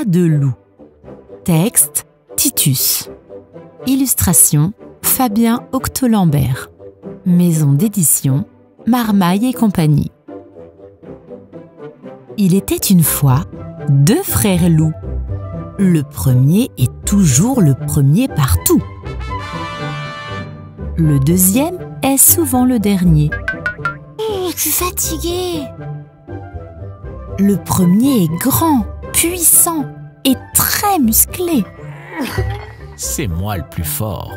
de loup. Texte Titus. Illustration Fabien Octolambert. Maison d'édition Marmaille et compagnie. Il était une fois 2 frères loups. Le premier est toujours le premier partout. Le deuxième est souvent le dernier. Je suis fatiguée. Le premier est grand, puissant et très musclé. C'est moi le plus fort.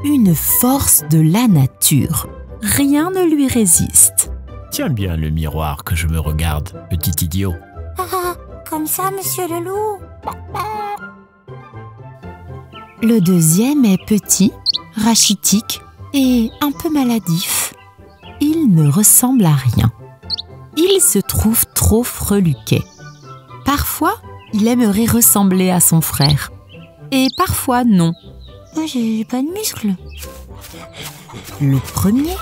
Une force de la nature. Rien ne lui résiste. Tiens bien le miroir que je me regarde, petit idiot. Ah, comme ça, monsieur le loup. Le deuxième est petit, rachitique et un peu maladif. Il ne ressemble à rien. Il se trouve trop freluquet. Parfois, il aimerait ressembler à son frère. Et parfois, non. Moi, j'ai pas de muscles. Le premier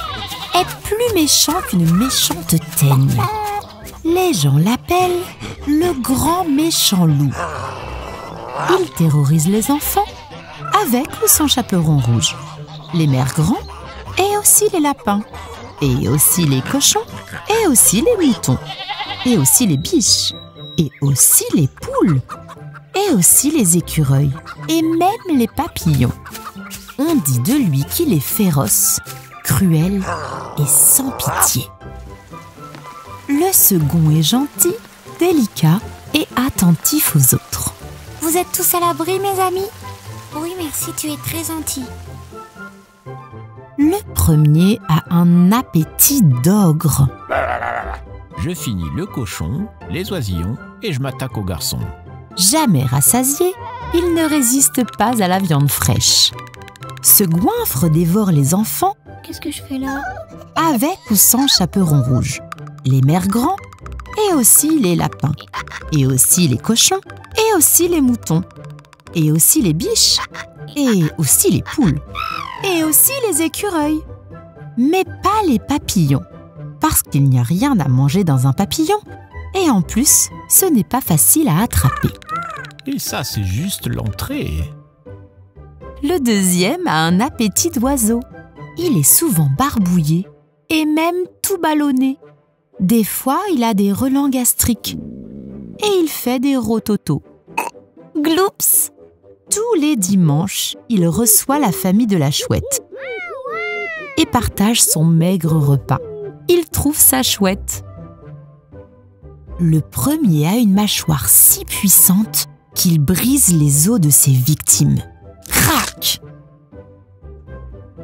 est plus méchant qu'une méchante teigne. Les gens l'appellent le grand méchant loup. Il terrorise les enfants avec ou sans chaperon rouge, les mères grands et aussi les lapins, et aussi les cochons, et aussi les moutons, et aussi les biches, et aussi les poules, et aussi les écureuils, et même les papillons. On dit de lui qu'il est féroce, cruel et sans pitié. Le second est gentil, délicat et attentif aux autres. Vous êtes tous à l'abri, mes amis? Oui, merci, tu es très gentil. Le premier a un appétit d'ogre. Je finis le cochon, les oisillons et je m'attaque aux garçons. Jamais rassasié, il ne résiste pas à la viande fraîche. Ce goinfre dévore les enfants. Qu'est-ce que je fais là? Avec ou sans chaperon rouge, les mères grands, et aussi les lapins, et aussi les cochons, et aussi les moutons, et aussi les biches, et aussi les poules, et aussi les écureuils. Mais pas les papillons, parce qu'il n'y a rien à manger dans un papillon, et en plus, ce n'est pas facile à attraper. Et ça, c'est juste l'entrée. Le deuxième a un appétit d'oiseau. Il est souvent barbouillé et même tout ballonné. Des fois, il a des relents gastriques et il fait des rototos. Gloups! Tous les dimanches, il reçoit la famille de la chouette et partage son maigre repas. Il trouve ça chouette. Le premier a une mâchoire si puissante qu'il brise les os de ses victimes. Crac!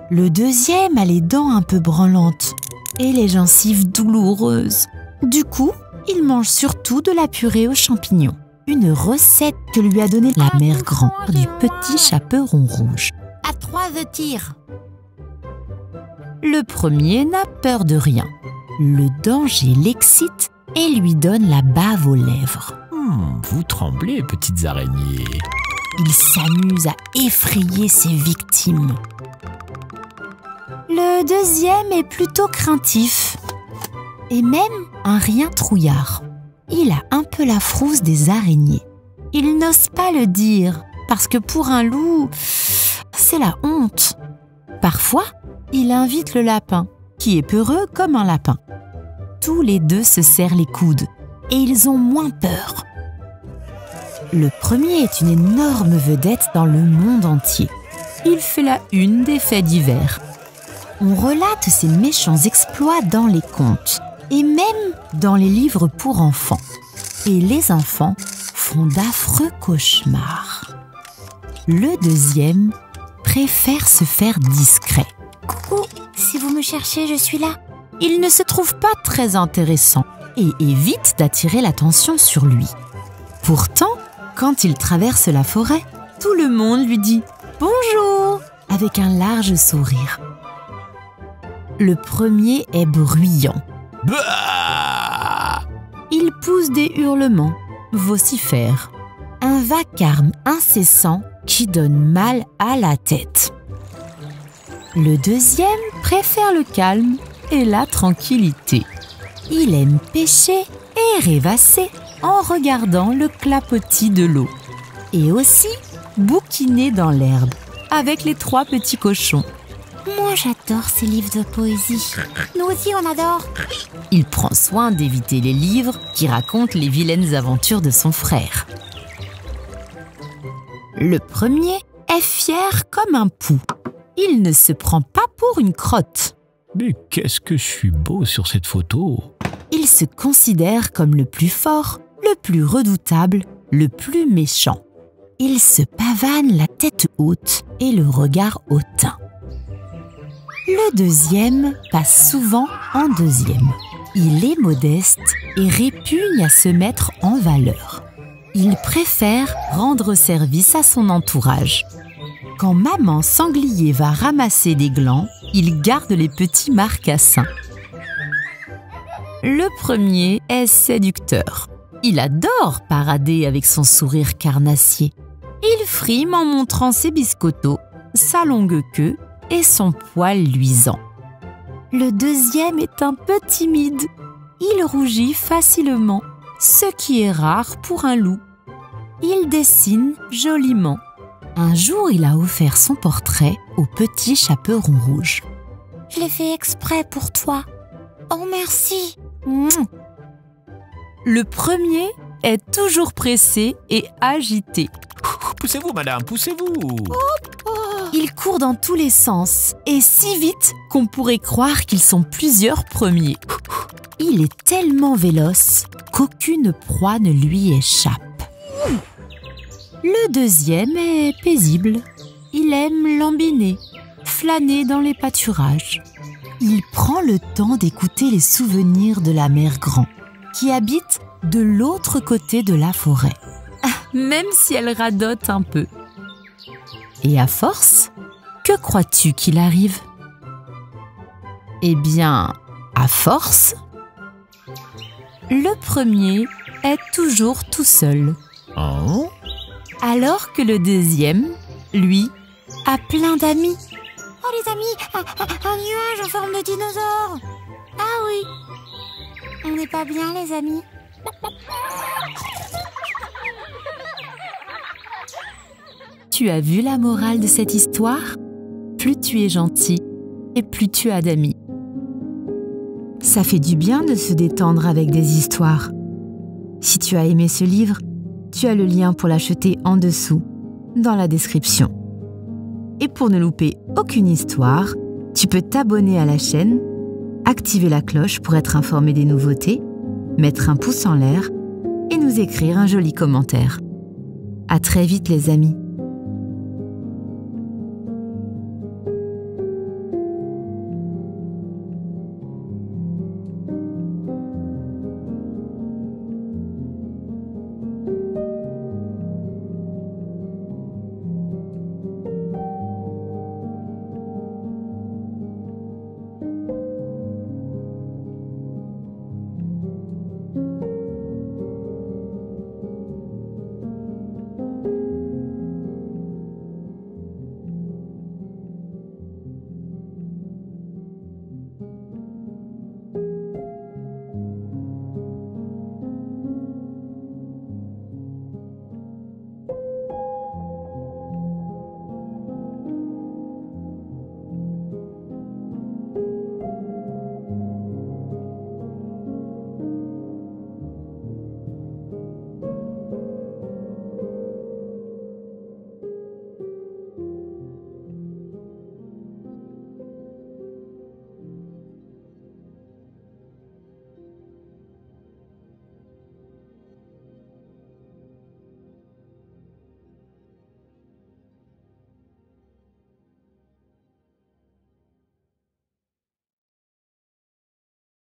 Le deuxième a les dents un peu branlantes et les gencives douloureuses. Du coup, il mange surtout de la purée aux champignons. Une recette que lui a donnée la mère grand du petit chaperon rouge. À 3 de tir. Le premier n'a peur de rien. Le danger l'excite et lui donne la bave aux lèvres. Vous tremblez, petites araignées. Il s'amuse à effrayer ses victimes. Le deuxième est plutôt craintif et même un rien trouillard. Il a un peu la frousse des araignées. Il n'ose pas le dire parce que pour un loup, c'est la honte. Parfois, il invite le lapin, qui est peureux comme un lapin. Tous les deux se serrent les coudes et ils ont moins peur. Le premier est une énorme vedette dans le monde entier. Il fait la une des faits divers. On relate ses méchants exploits dans les contes et même dans les livres pour enfants. Et les enfants font d'affreux cauchemars. Le deuxième préfère se faire discret. Coucou, si vous me cherchez, je suis là. Il ne se trouve pas très intéressant et évite d'attirer l'attention sur lui. Pourtant, quand il traverse la forêt, tout le monde lui dit « Bonjour !» avec un large sourire. Le premier est bruyant. Bah! Il pousse des hurlements, vocifère. Un vacarme incessant qui donne mal à la tête. Le deuxième préfère le calme et la tranquillité. Il aime pêcher et rêvasser en regardant le clapotis de l'eau. et aussi bouquiner dans l'herbe avec les 3 petits cochons. Moi, j'adore ces livres de poésie. Nous aussi, on adore. Il prend soin d'éviter les livres qui racontent les vilaines aventures de son frère. Le premier est fier comme un pou. Il ne se prend pas pour une crotte. Mais qu'est-ce que je suis beau sur cette photo! Il se considère comme le plus fort, le plus redoutable, le plus méchant. Il se pavane la tête haute et le regard hautain. Le deuxième passe souvent en deuxième. Il est modeste et répugne à se mettre en valeur. Il préfère rendre service à son entourage. Quand maman sanglier va ramasser des glands, il garde les petits marcassins. Le premier est séducteur. Il adore parader avec son sourire carnassier. Il frime en montrant ses biscottos, sa longue queue et son poil luisant. Le deuxième est un peu timide. Il rougit facilement, ce qui est rare pour un loup. Il dessine joliment. Un jour, il a offert son portrait au petit chaperon rouge. Je l'ai fait exprès pour toi. Oh, merci. Le premier est toujours pressé et agité. Poussez-vous, madame, poussez-vous! Il court dans tous les sens et si vite qu'on pourrait croire qu'ils sont plusieurs premiers. Il est tellement véloce qu'aucune proie ne lui échappe. Le deuxième est paisible. Il aime lambiner, flâner dans les pâturages. Il prend le temps d'écouter les souvenirs de la mère Grand, qui habite de l'autre côté de la forêt, même si elle radote un peu. Et à force, que crois-tu qu'il arrive? Eh bien, à force, le premier est toujours tout seul. Oh? Alors que le deuxième, lui, a plein d'amis. Oh les amis, un nuage en forme de dinosaure. Ah oui, on n'est pas bien les amis. Tu as vu la morale de cette histoire? Plus tu es gentil et plus tu as d'amis. Ça fait du bien de se détendre avec des histoires. Si tu as aimé ce livre, tu as le lien pour l'acheter en dessous, dans la description. Et pour ne louper aucune histoire, tu peux t'abonner à la chaîne, activer la cloche pour être informé des nouveautés, mettre un pouce en l'air et nous écrire un joli commentaire. À très vite les amis.